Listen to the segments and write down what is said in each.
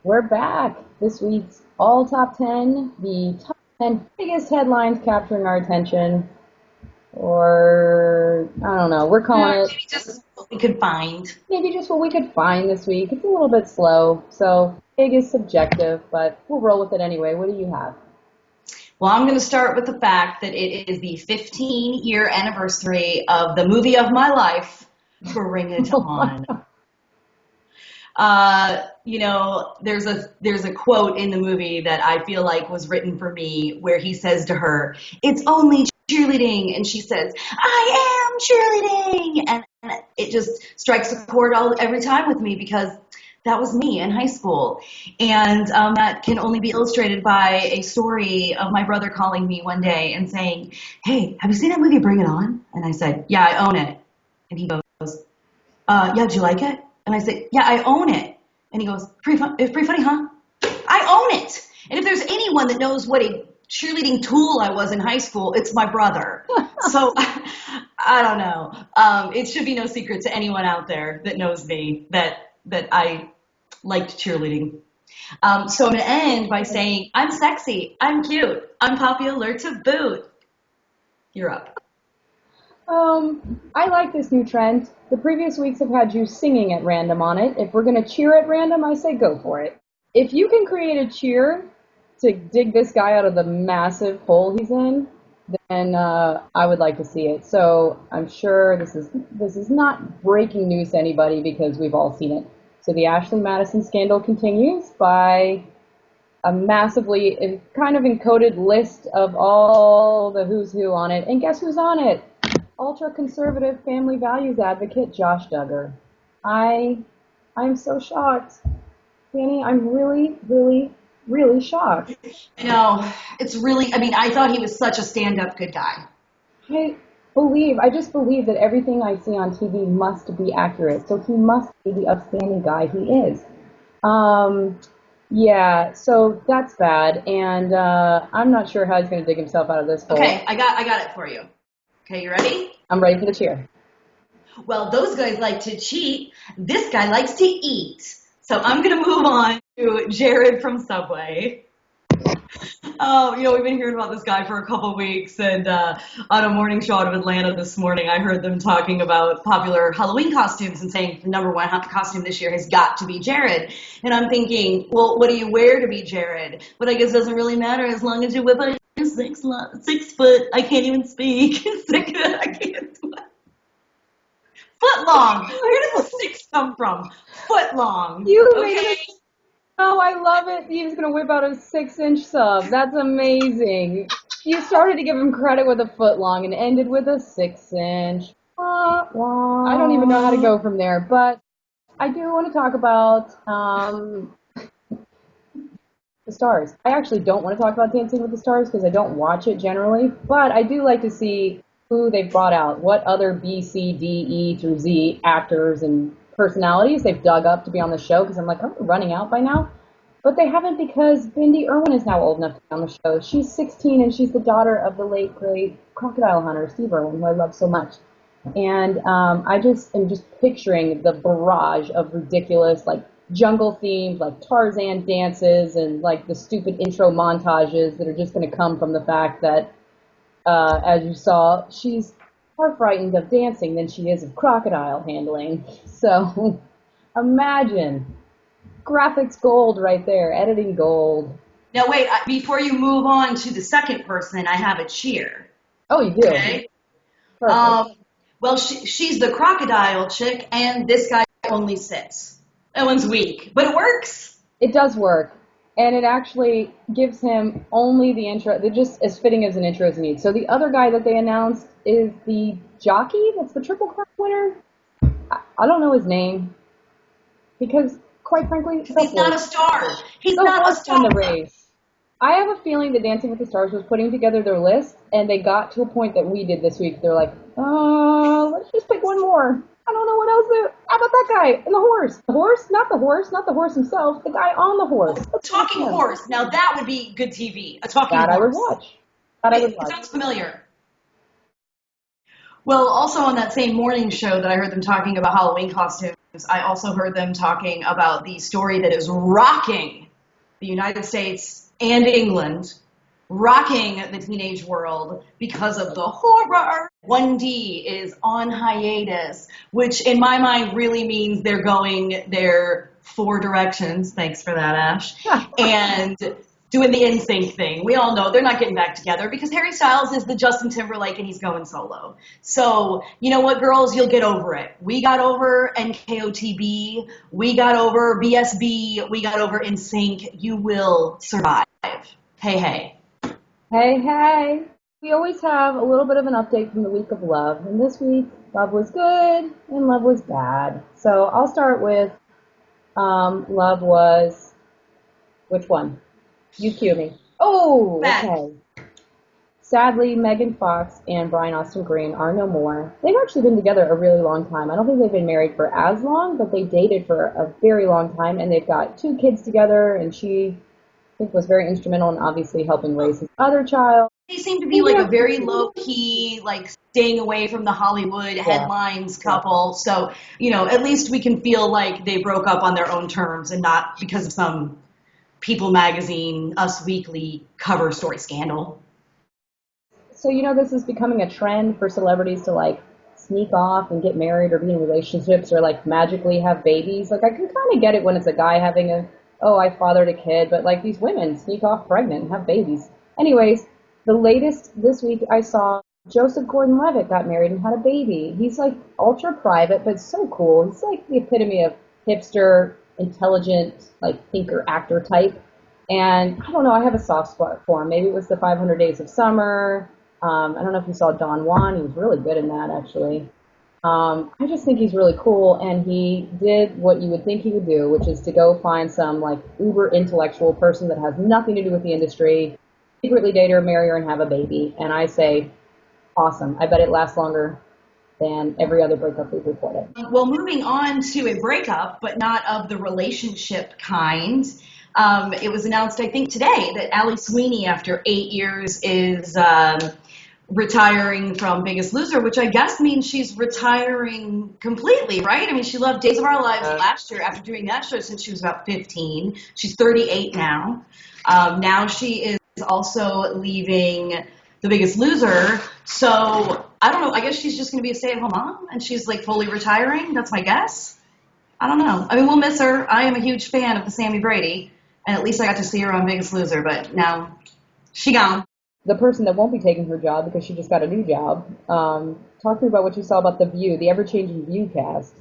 We're back. This week's All Top 10, the top 10 biggest headlines capturing our attention. Or, I don't know, we're calling it Maybe just what we could find. maybe just what we could find this week. It's a little bit slow, so big is subjective, but we'll roll with it anyway. What do you have? Well, I'm going to start with the fact that it is the 15-year anniversary of the movie of my life, Bring It On. There's a quote in the movie that I feel like was written for me where he says to her, "It's only cheerleading," and she says, "I am cheerleading," and it just strikes a chord every time with me because that was me in high school, and that can only be illustrated by a story of my brother calling me one day and saying, "Hey, have you seen that movie Bring It On?" And I said, "Yeah, I own it," and he goes, "Yeah, do you like it?" And I said, "Yeah, I own it." And he goes, "It's pretty funny, huh?" I own it. And if there's anyone that knows what a cheerleading tool I was in high school, it's my brother. So I don't know. It should be no secret to anyone out there that knows me that I liked cheerleading. So I'm going to end by saying I'm sexy, I'm cute, I'm popular to boot. You're up. I like this new trend. The previous weeks have had you singing at random on it. If we're going to cheer at random, I say go for it. If you can create a cheer to dig this guy out of the massive hole he's in, then I would like to see it. So I'm sure this is not breaking news to anybody because we've all seen it. So the Ashley Madison scandal continues by a massively kind of encoded list of all the who's who on it. And guess who's on it? Ultra-conservative family values advocate Josh Duggar. I'm so shocked. Danny, I'm really, really, really shocked. I know. It's really, I thought he was such a stand-up good guy. I just believe that everything I see on TV must be accurate. So he must be the upstanding guy he is. Yeah, so that's bad. And I'm not sure how he's going to dig himself out of this hole. Okay, I got it for you. Okay, you ready? I'm ready for the cheer. Well, those guys like to cheat. This guy likes to eat. So I'm going to move on to Jared from Subway. We've been hearing about this guy for a couple weeks, and on a morning show out of Atlanta this morning, I heard them talking about popular Halloween costumes and saying the number one costume this year has got to be Jared. And I'm thinking, well, what do you wear to be Jared? But I guess it doesn't really matter as long as you whip out your 6 foot. I can't even speak. I can't do it. Foot long. Where did the 6 come from? Foot long. Okay. Oh, I love it. He was going to whip out a 6-inch sub. That's amazing. You started to give him credit with a foot long and ended with a 6-inch. I don't even know how to go from there, but I do want to talk about the Stars. I actually don't want to talk about Dancing with the Stars because I don't watch it generally, but I do like to see who they've brought out, what other B, C, D, E through Z actors and personalities they've dug up to be on the show, because I'm like, are we running out by now? But they haven't, because Bindi Irwin is now old enough to be on the show. She's 16 and she's the daughter of the late great crocodile hunter Steve Irwin, who I love so much. And I just am just picturing the barrage of ridiculous, like, jungle themed, like Tarzan dances and like the stupid intro montages that are just going to come from the fact that, as you saw, she's more frightened of dancing than she is of crocodile handling. So imagine. Graphics gold right there. Editing gold. Now wait, before you move on to the second person, I have a cheer. Oh, you do? Okay. Well, she's the crocodile chick, and this guy only sits. That one's weak, but it works. It does work. And it actually gives him only the intro. They're just as fitting as an intro as he needs. So the other guy that they announced is the jockey that's the Triple Crown winner. I don't know his name. Because, quite frankly, he's not a star. He's not a star. In the race. I have a feeling that Dancing with the Stars was putting together their list, and they got to a point that we did this week. They're like, let's just pick one more. I don't know what else to. How about that guy and the horse? The horse? Not the horse himself. The guy on the horse. Talking horse. Now that would be good TV. A talking horse. That I would watch. It sounds familiar. Well, also on that same morning show that I heard them talking about Halloween costumes, I also heard them talking about the story that is rocking the United States and England, rocking the teenage world because of the horror. 1D is on hiatus, which in my mind really means they're going their 4 directions. Thanks for that, Ash. And doing the NSYNC thing. We all know they're not getting back together because Harry Styles is the Justin Timberlake and he's going solo. So, you know what, girls? You'll get over it. We got over NKOTB. We got over BSB. We got over NSYNC. You will survive. Hey, hey. Hey, hey. We always have a little bit of an update from the week of love. And this week, love was good and love was bad. So I'll start with love was, which one? You cue me. Oh, okay. Sadly, Megan Fox and Brian Austin Green are no more. They've actually been together a really long time. I don't think they've been married for as long, but they dated for a very long time, and they've got 2 kids together, and she, I think, was very instrumental in obviously helping raise his other child. They seem to be like a very low-key, like staying away from the Hollywood headlines couple. So, you know, at least we can feel like they broke up on their own terms and not because of some People Magazine, Us Weekly cover story scandal. So, you know, this is becoming a trend for celebrities to, like, sneak off and get married or be in relationships or, like, magically have babies. Like, I can kind of get it when it's a guy having I fathered a kid, but, like, these women sneak off pregnant and have babies. Anyways, the latest this week I saw Joseph Gordon-Levitt got married and had a baby. He's, like, ultra private, but so cool. He's, like, the epitome of hipster, intelligent, like, thinker, actor type. And I don't know, I have a soft spot for him. Maybe it was the 500 Days of Summer. I don't know if you saw Don Juan. He was really good in that, actually. I just think he's really cool, and he did what you would think he would do, which is to go find some, like, uber intellectual person that has nothing to do with the industry, secretly date her, marry her, and have a baby. And I say, awesome. I bet it lasts longer than every other breakup we've reported. Well, moving on to a breakup, but not of the relationship kind. It was announced, I think, today that Ali Sweeney, after 8 years, is retiring from Biggest Loser, which I guess means she's retiring completely, right? I mean, she loved Days of Our Lives last year after doing that show since she was about 15. She's 38 now. Now she is also leaving The Biggest Loser. So, I don't know. I guess she's just going to be a stay-at-home mom, and she's, like, fully retiring. That's my guess. I don't know. I mean, we'll miss her. I am a huge fan of the Sammy Brady, and at least I got to see her on Biggest Loser, but now she gone. The person that won't be taking her job because she just got a new job, talk to me about what you saw about The View, the ever-changing View cast.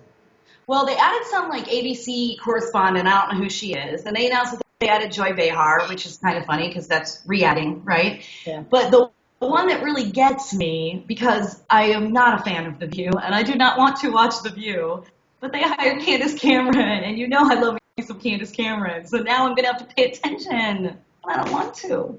Well, they added some, like, ABC correspondent. I don't know who she is. And they announced that they added Joy Behar, which is kind of funny because that's re-adding, right? Yeah. But the one that really gets me, because I am not a fan of The View, and I do not want to watch The View, but they hired Candace Cameron, and you know I love me some Candace Cameron, so now I'm going to have to pay attention. I don't want to.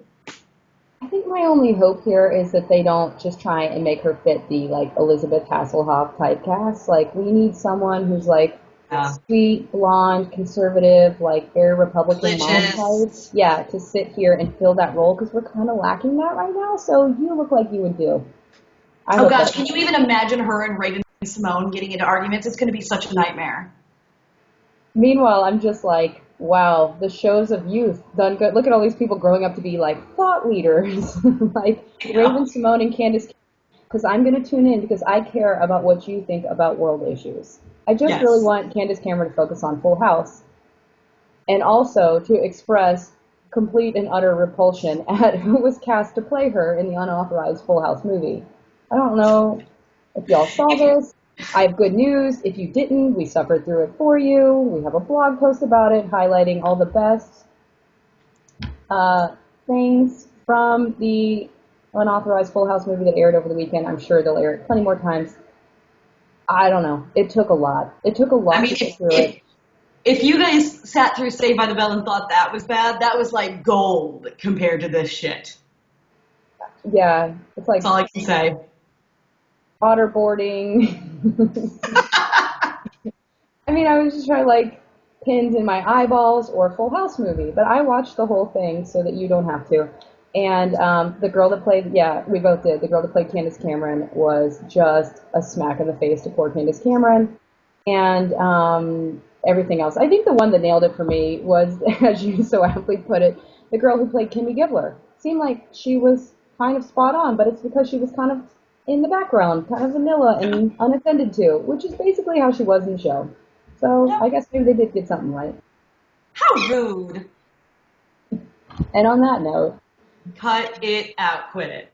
I think my only hope here is that they don't just try and make her fit the, like, Elizabeth Hasselhoff typecast. Like, we need someone who's, like, sweet, blonde, conservative, like, very Republican mom type. Yeah, to sit here and fill that role, because we're kind of lacking that right now, so you look like you would do. Oh, gosh, can you even imagine her and Raven-Symoné getting into arguments? It's going to be such a nightmare. Meanwhile, I'm just like, wow, the shows of youth done good. Look at all these people growing up to be, like, thought leaders, like Raven-Symoné and Candace, because I'm going to tune in because I care about what you think about world issues. I just really want Candace Cameron to focus on Full House and also to express complete and utter repulsion at who was cast to play her in the unauthorized Full House movie. I don't know if y'all saw this. I have good news. If you didn't, we suffered through it for you. We have a blog post about it highlighting all the best things from the unauthorized Full House movie that aired over the weekend. I'm sure they'll air it plenty more times. I don't know. It took a lot. It took a lot to get through it. If you guys sat through Saved by the Bell and thought that was bad, that was like gold compared to this shit. Yeah. It's like... That's all I can say. Waterboarding. I mean, I was just trying to, like, pins in my eyeballs or Full House movie, but I watched the whole thing so that you don't have to. And the girl that played, we both did, the girl that played Candace Cameron was just a smack in the face to poor Candace Cameron. and everything else. I think the one that nailed it for me was, as you so aptly put it, the girl who played Kimmy Gibbler. Seemed like she was kind of spot on, but it's because she was kind of in the background, kind of vanilla and unattended to, which is basically how she was in the show. So Yep. I guess maybe they did get something right. How rude. And on that note, Cut it out. Quit it.